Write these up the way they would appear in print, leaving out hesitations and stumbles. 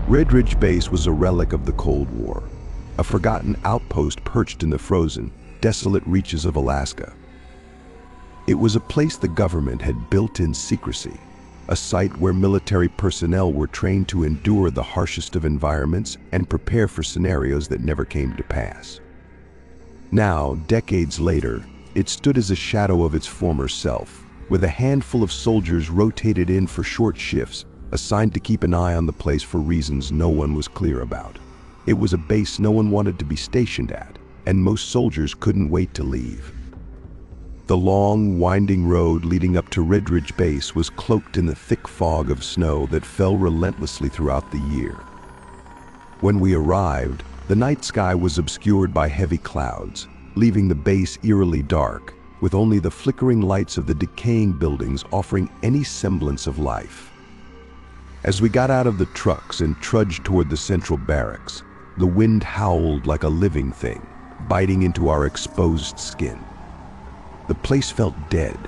Red Ridge Base was a relic of the Cold War, a forgotten outpost perched in the frozen, desolate reaches of Alaska. It was a place the government had built in secrecy, a site where military personnel were trained to endure the harshest of environments and prepare for scenarios that never came to pass. Now, decades later, it stood as a shadow of its former self, with a handful of soldiers rotated in for short shifts, assigned to keep an eye on the place for reasons no one was clear about. It was a base no one wanted to be stationed at, and most soldiers couldn't wait to leave. The long, winding road leading up to Red Ridge Base was cloaked in the thick fog of snow that fell relentlessly throughout the year. When we arrived, the night sky was obscured by heavy clouds, leaving the base eerily dark, with only the flickering lights of the decaying buildings offering any semblance of life. As we got out of the trucks and trudged toward the central barracks, the wind howled like a living thing, biting into our exposed skin. The place felt dead.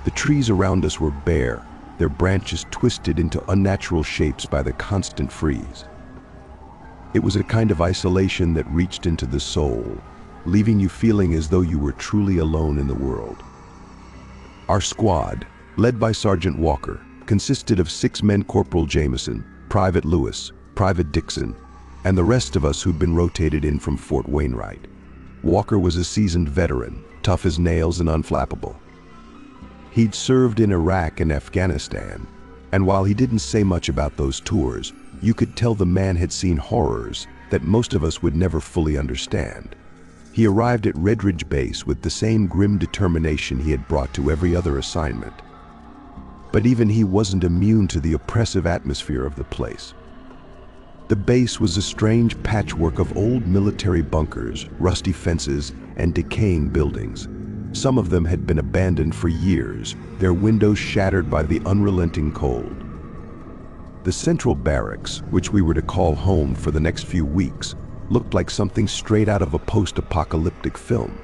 The trees around us were bare, their branches twisted into unnatural shapes by the constant freeze. It was a kind of isolation that reached into the soul, leaving you feeling as though you were truly alone in the world. Our squad, led by Sergeant Walker, consisted of 6 men: Corporal Jameson, Private Lewis, Private Dixon, and the rest of us who'd been rotated in from Fort Wainwright. Walker was a seasoned veteran, tough as nails and unflappable. He'd served in Iraq and Afghanistan, and while he didn't say much about those tours, you could tell the man had seen horrors that most of us would never fully understand. He arrived at Red Ridge Base with the same grim determination he had brought to every other assignment. But even he wasn't immune to the oppressive atmosphere of the place. The base was a strange patchwork of old military bunkers, rusty fences, and decaying buildings. Some of them had been abandoned for years, their windows shattered by the unrelenting cold. The central barracks, which we were to call home for the next few weeks, looked like something straight out of a post-apocalyptic film.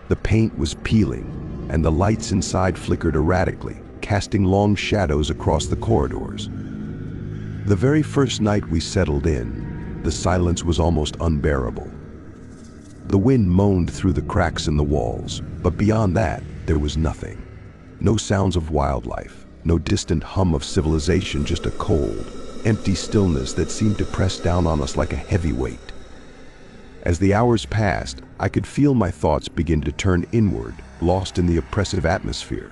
The paint was peeling, and the lights inside flickered erratically, casting long shadows across the corridors. The very first night we settled in, the silence was almost unbearable. The wind moaned through the cracks in the walls, but beyond that, there was nothing. No sounds of wildlife, no distant hum of civilization, just a cold, empty stillness that seemed to press down on us like a heavy weight. As the hours passed, I could feel my thoughts begin to turn inward, lost in the oppressive atmosphere.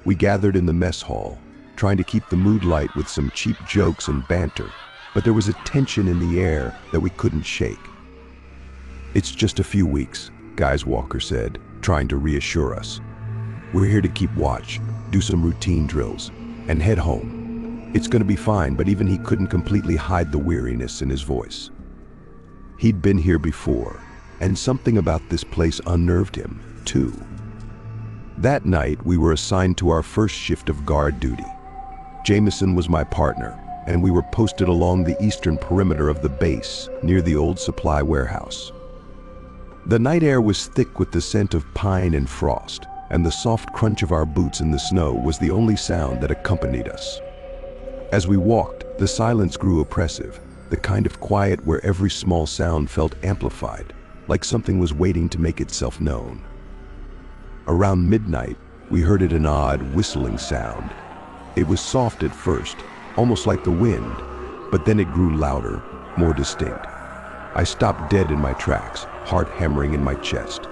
We gathered in the mess hall, trying to keep the mood light with some cheap jokes and banter, but there was a tension in the air that we couldn't shake. "It's just a few weeks," Guys Walker said, trying to reassure us. "We're here to keep watch, do some routine drills, and head home. It's going to be fine," but even he couldn't completely hide the weariness in his voice. He'd been here before, and something about this place unnerved him, too. That night, we were assigned to our first shift of guard duty. Jameson was my partner, and we were posted along the eastern perimeter of the base, near the old supply warehouse. The night air was thick with the scent of pine and frost, and the soft crunch of our boots in the snow was the only sound that accompanied us. As we walked, the silence grew oppressive, the kind of quiet where every small sound felt amplified, like something was waiting to make itself known. Around midnight, we heard an odd, whistling sound. It was soft at first, almost like the wind, but then it grew louder, more distinct. I stopped dead in my tracks, heart hammering in my chest.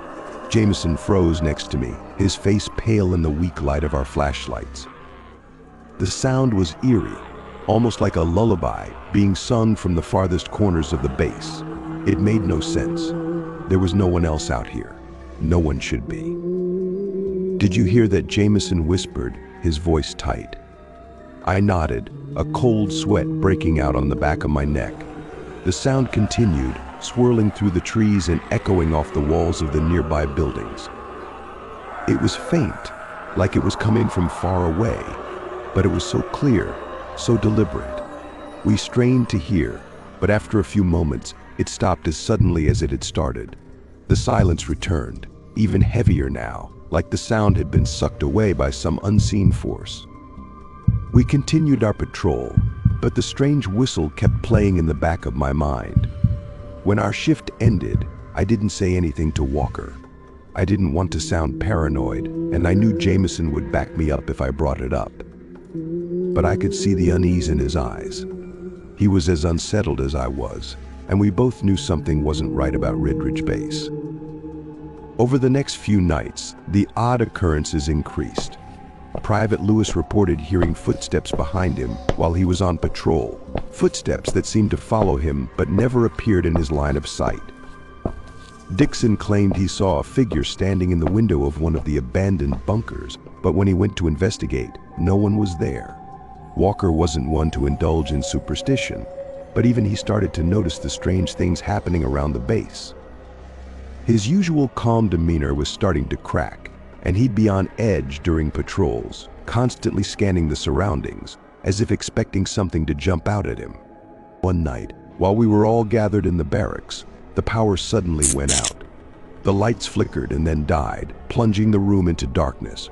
Jameson froze next to me, his face pale in the weak light of our flashlights. The sound was eerie, almost like a lullaby being sung from the farthest corners of the base. It made no sense. There was no one else out here. No one should be. "Did you hear that?" Jameson whispered, his voice tight. I nodded, a cold sweat breaking out on the back of my neck. The sound continued, swirling through the trees and echoing off the walls of the nearby buildings. It was faint, like it was coming from far away, but it was so clear, so deliberate. We strained to hear, but after a few moments, it stopped as suddenly as it had started. The silence returned, even heavier now, like the sound had been sucked away by some unseen force. We continued our patrol, but the strange whistle kept playing in the back of my mind. When our shift ended, I didn't say anything to Walker. I didn't want to sound paranoid, and I knew Jameson would back me up if I brought it up. But I could see the unease in his eyes. He was as unsettled as I was, and we both knew something wasn't right about Ridge Base. Over the next few nights, the odd occurrences increased. Private Lewis reported hearing footsteps behind him while he was on patrol, footsteps that seemed to follow him but never appeared in his line of sight. Dixon claimed he saw a figure standing in the window of one of the abandoned bunkers, but when he went to investigate, no one was there. Walker wasn't one to indulge in superstition, but even he started to notice the strange things happening around the base. His usual calm demeanor was starting to crack, and he'd be on edge during patrols, constantly scanning the surroundings, as if expecting something to jump out at him. One night, while we were all gathered in the barracks, the power suddenly went out. The lights flickered and then died, plunging the room into darkness.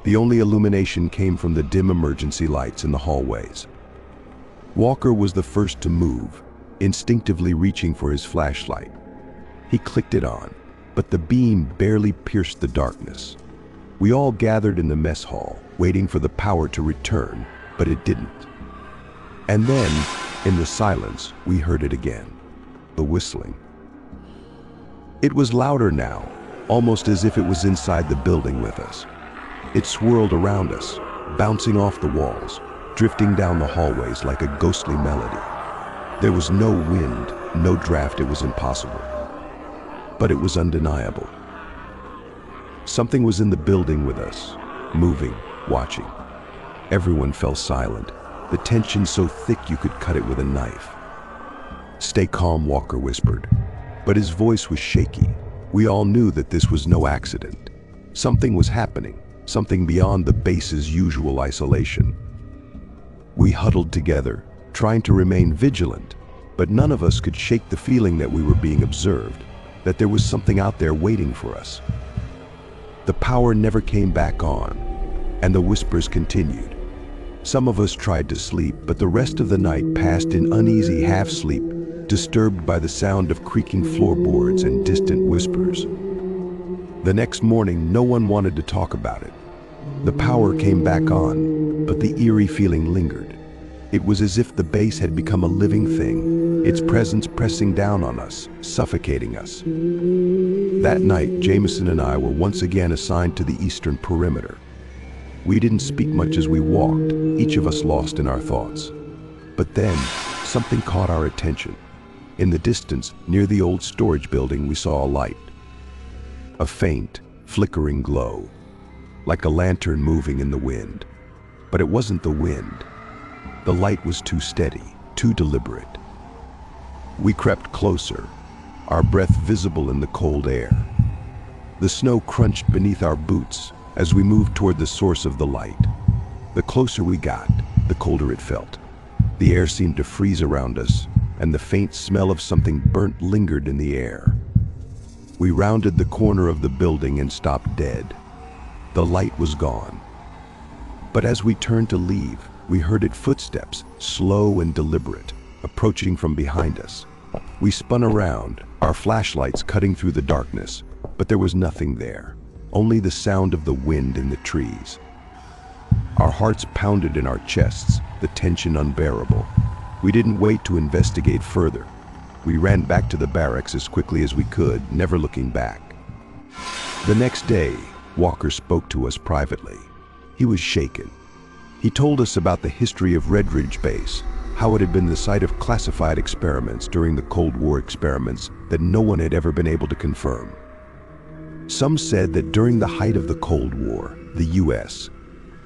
The only illumination came from the dim emergency lights in the hallways. Walker was the first to move, instinctively reaching for his flashlight. He clicked it on, but the beam barely pierced the darkness. We all gathered in the mess hall, waiting for the power to return, but it didn't. And then, in the silence, we heard it again, the whistling. It was louder now, almost as if it was inside the building with us. It swirled around us, bouncing off the walls, drifting down the hallways like a ghostly melody. There was no wind, no draft, it was impossible. But it was undeniable. Something was in the building with us, moving, watching. Everyone fell silent, the tension so thick you could cut it with a knife. "Stay calm," Walker whispered, but his voice was shaky. We all knew that this was no accident. Something was happening, something beyond the base's usual isolation. We huddled together, trying to remain vigilant, but none of us could shake the feeling that we were being observed, that there was something out there waiting for us. The power never came back on, and the whispers continued. Some of us tried to sleep, but the rest of the night passed in uneasy half-sleep, disturbed by the sound of creaking floorboards and distant whispers. The next morning, no one wanted to talk about it. The power came back on, but the eerie feeling lingered. It was as if the base had become a living thing, its presence pressing down on us, suffocating us. That night, Jameson and I were once again assigned to the eastern perimeter. We didn't speak much as we walked, each of us lost in our thoughts. But then, something caught our attention. In the distance, near the old storage building, we saw a light. A faint, flickering glow, like a lantern moving in the wind. But it wasn't the wind. The light was too steady, too deliberate. We crept closer, our breath visible in the cold air. The snow crunched beneath our boots as we moved toward the source of the light. The closer we got, the colder it felt. The air seemed to freeze around us, and the faint smell of something burnt lingered in the air. We rounded the corner of the building and stopped dead. The light was gone. But as we turned to leave, we heard its footsteps, slow and deliberate, approaching from behind us. We spun around, our flashlights cutting through the darkness, but there was nothing there, only the sound of the wind in the trees. Our hearts pounded in our chests, the tension unbearable. We didn't wait to investigate further. We ran back to the barracks as quickly as we could, never looking back. The next day, Walker spoke to us privately. He was shaken. He told us about the history of Ridge Base, how it had been the site of classified experiments during the Cold War experiments that no one had ever been able to confirm. Some said that during the height of the Cold War, the U.S.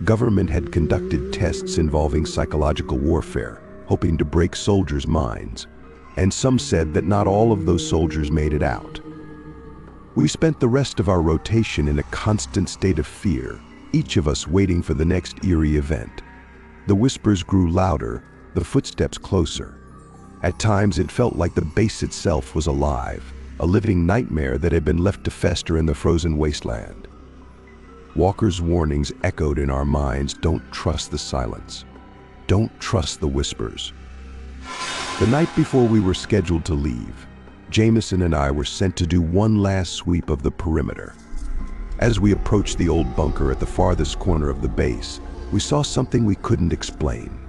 government had conducted tests involving psychological warfare, hoping to break soldiers' minds. And some said that not all of those soldiers made it out. We spent the rest of our rotation in a constant state of fear, each of us waiting for the next eerie event. The whispers grew louder, the footsteps closer. At times it felt like the base itself was alive, a living nightmare that had been left to fester in the frozen wasteland. Walker's warnings echoed in our minds: don't trust the silence. don't trust the whispers. The night before we were scheduled to leave, Jameson and I were sent to do one last sweep of the perimeter. As we approached the old bunker at the farthest corner of the base, we saw something we couldn't explain.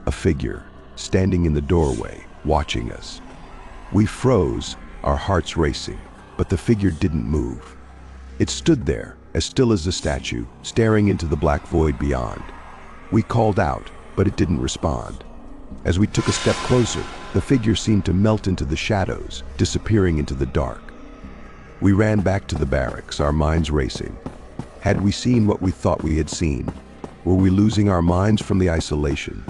A figure, standing in the doorway, watching us. We froze, our hearts racing, but the figure didn't move. It stood there, as still as a statue, staring into the black void beyond. We called out, but it didn't respond. As we took a step closer, the figure seemed to melt into the shadows, disappearing into the dark. We ran back to the barracks, our minds racing. Had we seen what we thought we had seen? Were we losing our minds from the isolation?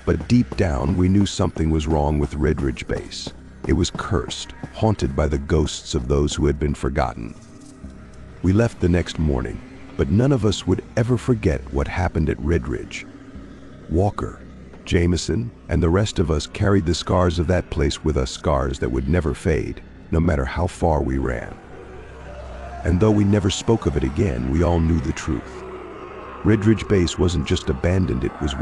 But deep down, we knew something was wrong with Red Ridge Base. It was cursed, haunted by the ghosts of those who had been forgotten. We left the next morning, but none of us would ever forget what happened at Red Ridge. Walker, Jameson, and the rest of us carried the scars of that place with us, scars that would never fade, no matter how far we ran. And though we never spoke of it again, we all knew the truth. Red Ridge Base wasn't just abandoned, it was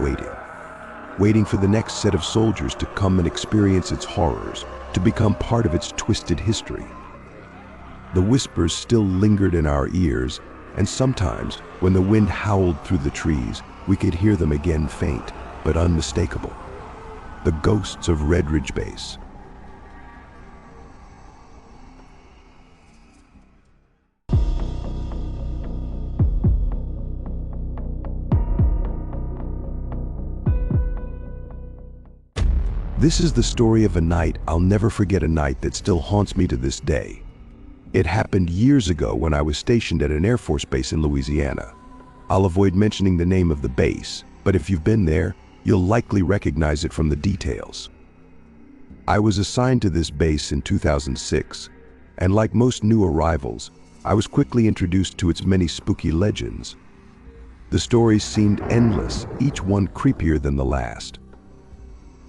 waiting for the next set of soldiers to come and experience its horrors, to become part of its twisted history. The whispers still lingered in our ears, and sometimes, when the wind howled through the trees, we could hear them again, faint but unmistakable. The ghosts of Red Ridge Base. This is the story of a night I'll never forget, a night that still haunts me to this day. It happened years ago when I was stationed at an Air Force base in Louisiana. I'll avoid mentioning the name of the base, but if you've been there, you'll likely recognize it from the details. I was assigned to this base in 2006, and like most new arrivals, I was quickly introduced to its many spooky legends. The stories seemed endless, each one creepier than the last.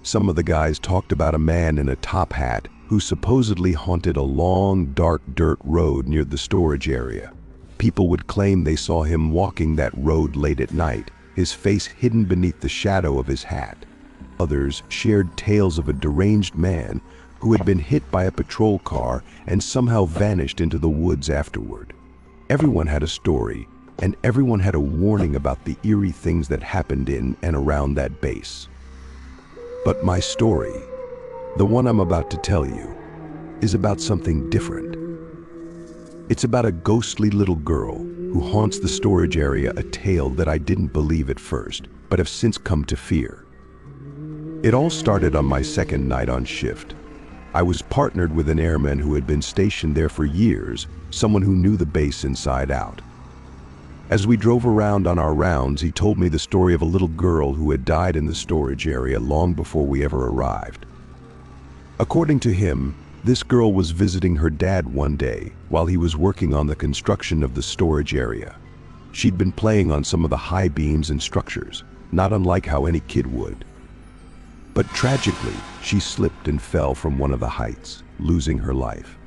Some of the guys talked about a man in a top hat who supposedly haunted a long, dark dirt road near the storage area. People would claim they saw him walking that road late at night, his face hidden beneath the shadow of his hat. Others shared tales of a deranged man who had been hit by a patrol car and somehow vanished into the woods afterward. Everyone had a story, and everyone had a warning about the eerie things that happened in and around that base. But my story, the one I'm about to tell you, is about something different. It's about a ghostly little girl who haunts the storage area, a tale that I didn't believe at first, but have since come to fear. It all started on my second night on shift. I was partnered with an airman who had been stationed there for years, someone who knew the base inside out. As we drove around on our rounds, he told me the story of a little girl who had died in the storage area long before we ever arrived. According to him, this girl was visiting her dad one day while he was working on the construction of the storage area. She'd been playing on some of the high beams and structures, not unlike how any kid would. But tragically, she slipped and fell from one of the heights, losing her life.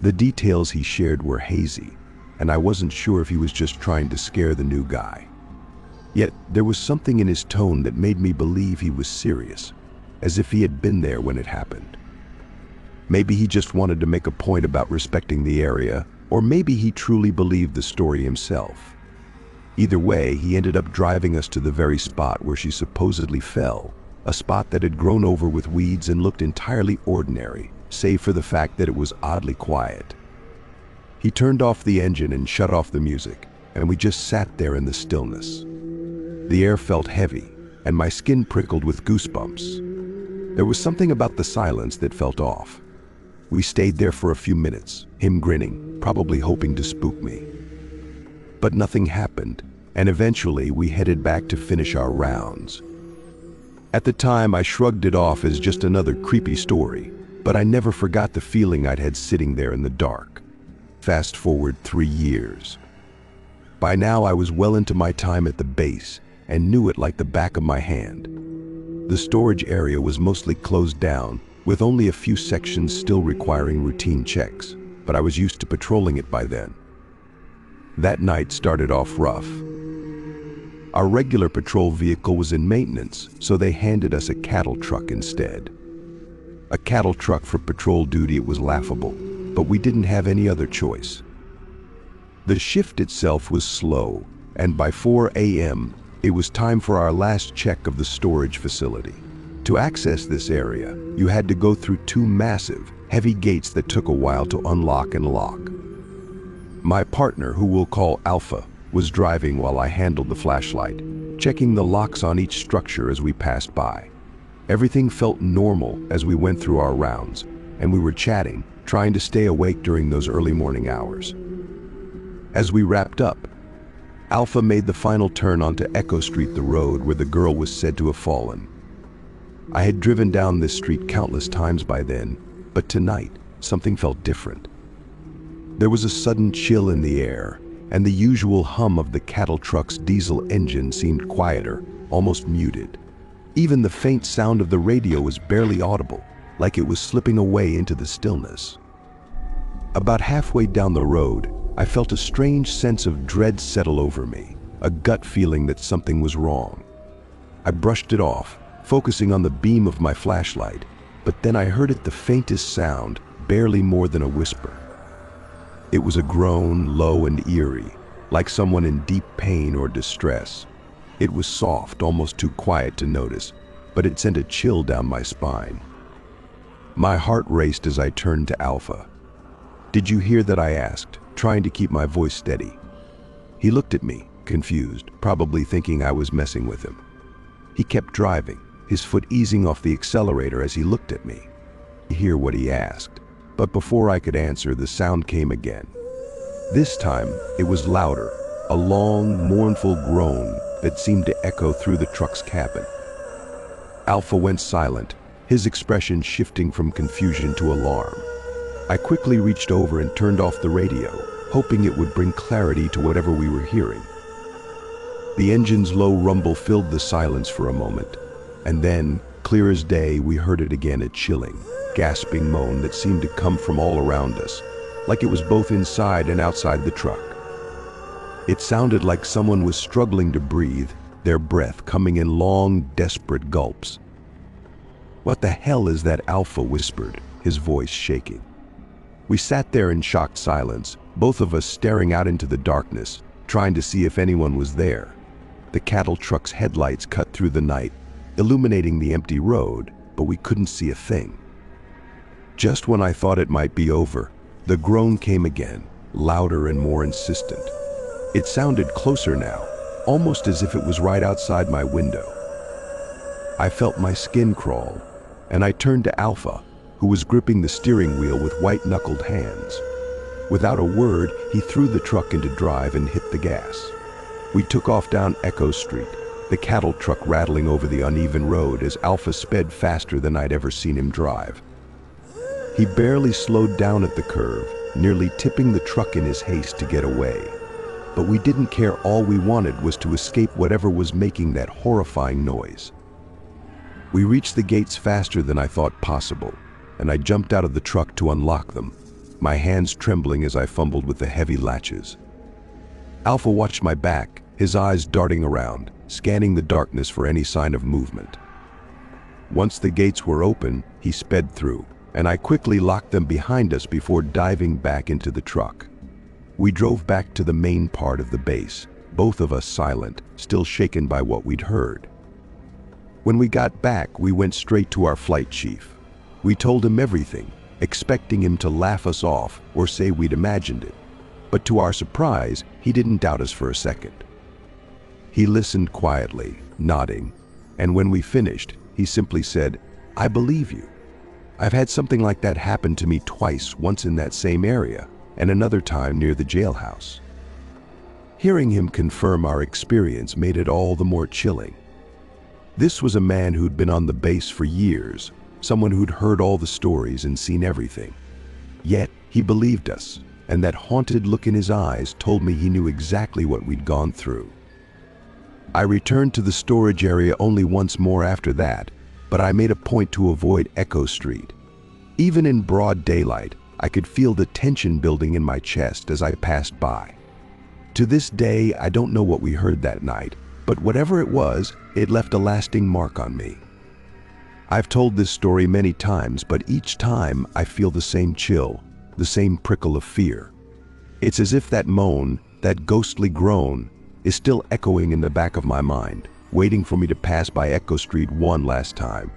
The details he shared were hazy, and I wasn't sure if he was just trying to scare the new guy. Yet there was something in his tone that made me believe he was serious, as if he had been there when it happened. Maybe he just wanted to make a point about respecting the area, or maybe he truly believed the story himself. Either way, he ended up driving us to the very spot where she supposedly fell, a spot that had grown over with weeds and looked entirely ordinary, save for the fact that it was oddly quiet. He turned off the engine and shut off the music, and we just sat there in the stillness. The air felt heavy, and my skin prickled with goosebumps. There was something about the silence that felt off. We stayed there for a few minutes, him grinning, probably hoping to spook me. But nothing happened, and eventually we headed back to finish our rounds. At the time, I shrugged it off as just another creepy story, but I never forgot the feeling I'd had sitting there in the dark. Fast forward 3 years. By now, I was well into my time at the base and knew it like the back of my hand. The storage area was mostly closed down, with only a few sections still requiring routine checks, but I was used to patrolling it by then. That night started off rough. Our regular patrol vehicle was in maintenance, so they handed us a cattle truck instead. A cattle truck for patrol duty, it was laughable, but we didn't have any other choice. The shift itself was slow, and by 4 a.m., it was time for our last check of the storage facility. To access this area, you had to go through two massive, heavy gates that took a while to unlock and lock. My partner, who we'll call Alpha, was driving while I handled the flashlight, checking the locks on each structure as we passed by. Everything felt normal as we went through our rounds, and we were chatting, trying to stay awake during those early morning hours. As we wrapped up, Alpha made the final turn onto Echo Street, the road where the girl was said to have fallen. I had driven down this street countless times by then, but tonight, something felt different. There was a sudden chill in the air, and the usual hum of the cattle truck's diesel engine seemed quieter, almost muted. Even the faint sound of the radio was barely audible, like it was slipping away into the stillness. About halfway down the road, I felt a strange sense of dread settle over me, a gut feeling that something was wrong. I brushed it off, focusing on the beam of my flashlight, but then I heard it, the faintest sound, barely more than a whisper. It was a groan, low and eerie, like someone in deep pain or distress. It was soft, almost too quiet to notice, but it sent a chill down my spine. My heart raced as I turned to Alpha. "Did you hear that?" I asked, trying to keep my voice steady. He looked at me, confused, probably thinking I was messing with him. He kept driving, his foot easing off the accelerator as he looked at me. I hear what he asked, but before I could answer, the sound came again. This time, it was louder, a long, mournful groan that seemed to echo through the truck's cabin. Alpha went silent, his expression shifting from confusion to alarm. I quickly reached over and turned off the radio, hoping it would bring clarity to whatever we were hearing. The engine's low rumble filled the silence for a moment, and then, clear as day, we heard it again, a chilling, gasping moan that seemed to come from all around us, like it was both inside and outside the truck. It sounded like someone was struggling to breathe, their breath coming in long, desperate gulps. "What the hell is that?" Alpha whispered, his voice shaking. We sat there in shocked silence, both of us staring out into the darkness, trying to see if anyone was there. The cattle truck's headlights cut through the night, illuminating the empty road, but we couldn't see a thing. Just when I thought it might be over, the groan came again, louder and more insistent. It sounded closer now, almost as if it was right outside my window. I felt my skin crawl, and I turned to Alpha, who was gripping the steering wheel with white-knuckled hands. Without a word, he threw the truck into drive and hit the gas. We took off down Echo Street, the cattle truck rattling over the uneven road as Alpha sped faster than I'd ever seen him drive. He barely slowed down at the curve, nearly tipping the truck in his haste to get away. But we didn't care. All we wanted was to escape whatever was making that horrifying noise. We reached the gates faster than I thought possible, and I jumped out of the truck to unlock them, my hands trembling as I fumbled with the heavy latches. Alpha watched my back, his eyes darting around, scanning the darkness for any sign of movement. Once the gates were open, he sped through, and I quickly locked them behind us before diving back into the truck. We drove back to the main part of the base, both of us silent, still shaken by what we'd heard. When we got back, we went straight to our flight chief. We told him everything, expecting him to laugh us off or say we'd imagined it. But to our surprise, he didn't doubt us for a second. He listened quietly, nodding, and when we finished, he simply said, "I believe you. I've had something like that happen to me twice, once in that same area, and another time near the jailhouse." Hearing him confirm our experience made it all the more chilling. This was a man who'd been on the base for years, someone who'd heard all the stories and seen everything. Yet, he believed us, and that haunted look in his eyes told me he knew exactly what we'd gone through. I returned to the storage area only once more after that, but I made a point to avoid Echo Street. Even in broad daylight, I could feel the tension building in my chest as I passed by. To this day, I don't know what we heard that night, But whatever it was, it left a lasting mark on me. I've told this story many times, but each time I feel the same chill, the same prickle of fear. It's as if that moan, that ghostly groan, is still echoing in the back of my mind, waiting for me to pass by Echo Street one last time.